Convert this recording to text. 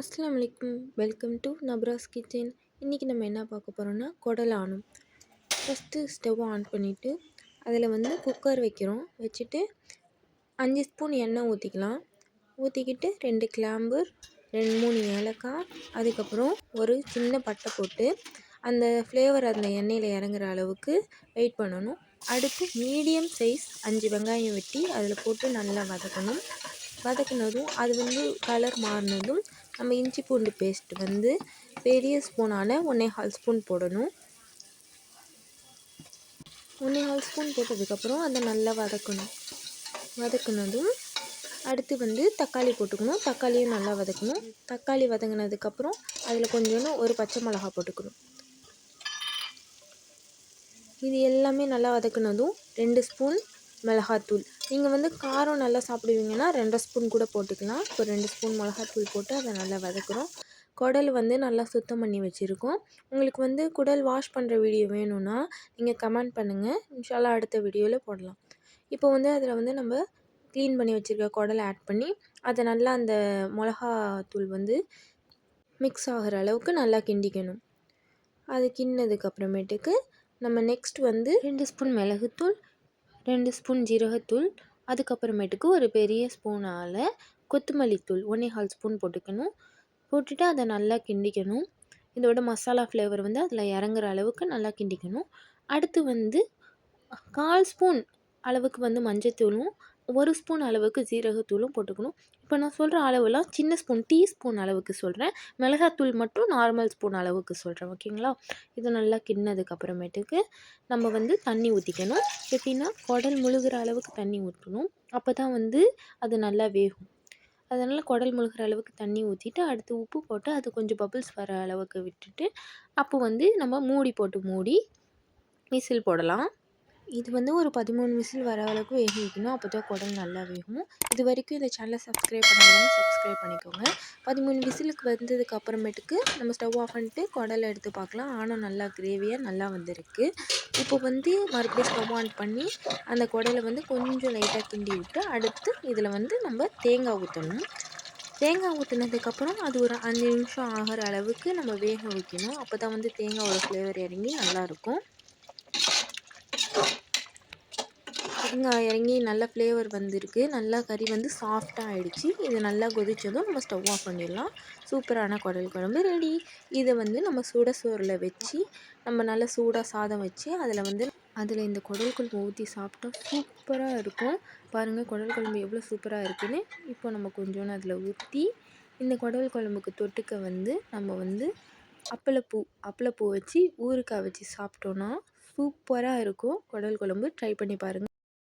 அஸ்ஸலாமு அலைக்கும். Welcome to Nafras kitchen. இன்றைக்கி நம்ம என்ன பார்க்க போகிறோம்னா குடல் ஆணும். ஃபஸ்ட்டு ஸ்டவ் ஆன் பண்ணிவிட்டு அதில் குக்கர் வைக்கிறோம். வச்சுட்டு 5 ஸ்பூன் எண்ணெய் ஊற்றிக்கலாம். ஊற்றிக்கிட்டு 2 கிராம்பு, 2-3 ஏலக்காய், அதுக்கப்புறம் ஒரு சின்ன பட்டை போட்டு அந்த ஃப்ளேவர் அந்த எண்ணெயில் இறங்குற அளவுக்கு வெயிட் பண்ணணும். அடுத்து மீடியம் சைஸ் 5 வெங்காயம் வெட்டி அதில் போட்டு நல்லா வதக்கினதும் அது கலர் மாறினதும் நம்ம இஞ்சி பூண்டு பேஸ்ட் பெரிய ஸ்பூனான 1.25 ஸ்பூன் போடணும். 1.25 ஸ்பூன் போட்டதுக்கப்புறம் அதை நல்லா வதக்கினதும் அடுத்து தக்காளி போட்டுக்கணும். தக்காளியும் நல்லா வதக்கணும். தக்காளி வதங்கினதுக்கப்புறம் அதில் கொஞ்சோன்னு ஒரு பச்சை மிளகா போட்டுக்கணும். இது எல்லாமே நல்லா வதக்கினதும் 2 ஸ்பூன் மிளகாத்தூள். நீங்கள் காரம் நல்லா சாப்பிடுவீங்கன்னா 2 ஸ்பூன் கூட போட்டுக்கலாம். இப்போ 2 ஸ்பூன் மிளகாத்தூள் போட்டு அதை நல்லா வதக்குறோம். குடல் நல்லா சுத்தம் பண்ணி வச்சுருக்கோம். உங்களுக்கு குடல் வாஷ் பண்ணுற வீடியோ வேணும்னா நீங்கள் கமெண்ட் பண்ணுங்கள். இன்ஷால்லா அடுத்த வீடியோவில் போடலாம். இப்போ அதில் நம்ம க்ளீன் பண்ணி வச்சுருக்க குடலை ஆட் பண்ணி அதை நல்லா அந்த மிளகாத்தூள் மிக்ஸ் ஆகிற அளவுக்கு நல்லா கிண்டிக்கணும். அது கிண்டினதுக்கப்புறமேட்டுக்கு நம்ம நெக்ஸ்ட் 2 ஸ்பூன் மிளகுத்தூள், 2 ஸ்பூன் ஜீரகத்தூள், அதுக்கப்புறமேட்டுக்கு ஒரு பெரிய ஸ்பூனால் கொத்தமல்லி தூள் 1.25 ஸ்பூன் போட்டுக்கணும். போட்டுட்டு அதை நல்லா கிண்டிக்கணும். இதோட மசாலா ஃப்ளேவர் அதில் இறங்குற அளவுக்கு நல்லா கிண்டிக்கணும். அடுத்து 1/4 ஸ்பூன் அளவுக்கு மஞ்சத்தூளும் 1 ஸ்பூன் அளவுக்கு ஜீரகத்தூளும் போட்டுக்கணும். இப்போ நான் சொல்கிற அளவுலாம் சின்ன ஸ்பூன், டீஸ்பூன் அளவுக்கு சொல்கிறேன். மிளகாத்தூள் மட்டும் நார்மல் ஸ்பூன் அளவுக்கு சொல்கிறேன். ஓகேங்களா? இது நல்லா கிண்டினதுக்கப்புறமேட்டுக்கு நம்ம தண்ணி ஊற்றிக்கணும். எப்படின்னா குடல் முழுகிற அளவுக்கு தண்ணி ஊற்றணும். அப்போ தான் அது நல்லா வேகும். அதனால் குடல் முழுகிற அளவுக்கு தண்ணி ஊற்றிட்டு அடுத்து உப்பு போட்டு அது கொஞ்சம் பபிள்ஸ் வர அளவுக்கு விட்டுட்டு அப்போ நம்ம மூடி விசில் போடலாம். இது ஒரு 13 விசில் வர அளவுக்கு வேக வைக்கணும். அப்போ தான் குடல் நல்லா வேகும். இது வரைக்கும் இந்த சேனலை சப்ஸ்கிரைப் பண்ணாதவங்க சப்ஸ்கிரைப் பண்ணிக்கோங்க. 13 விசிலுக்கு வந்ததுக்கு அப்புறமேட்டுக்கு நம்ம ஸ்டவ் ஆஃப் பண்ணிட்டு குடலை எடுத்து பார்க்கலாம். ஆனால் நல்லா கிரேவியாக நல்லா வந்திருக்கு. இப்போ மறுபடியும் ஸ்டவ் ஆன் பண்ணி அந்த குடலை கொஞ்சம் லைட்டாக கிண்டி விட்டு அடுத்து இதில் நம்ம தேங்காய் ஊற்றணும். தேங்காய் ஊற்றினதுக்கப்புறம் அது ஒரு 5 நிமிஷம் ஆகிற அளவுக்கு நம்ம வேக வைக்கணும். அப்போ தான் தேங்காயோட ஃப்ளேவர் இறங்கி நல்லாயிருக்கும். தேங்காய் இறங்கி நல்ல ஃப்ளேவர் வந்திருக்கு. நல்லா கறி சாஃப்டாக ஆகிடுச்சு. இது நல்லா கொதித்ததும் நம்ம ஸ்டவ் ஆஃப் பண்ணிடலாம். சூப்பரான குடல் குழம்பு ரெடி. இதை நம்ம சுட சோறில் வச்சு நம்ம நல்லா சூடாக சாதம் வச்சு அதில் இந்த குடல் குழம்பு ஊற்றி சாப்பிட்டா சூப்பராக இருக்கும். பாருங்கள் குடல் குழம்பு எவ்வளோ சூப்பராக இருக்குதுன்னு. இப்போ நம்ம கொஞ்சோன்னு அதில் ஊற்றி இந்த குடல் குழம்புக்கு தொட்டுக்க நம்ம அப்பளப்பூ வச்சு ஊறுகாய் வச்சு சாப்பிட்டோன்னா சூப்பராக இருக்கும். குடல் குழம்பு ட்ரை பண்ணி பாருங்கள்.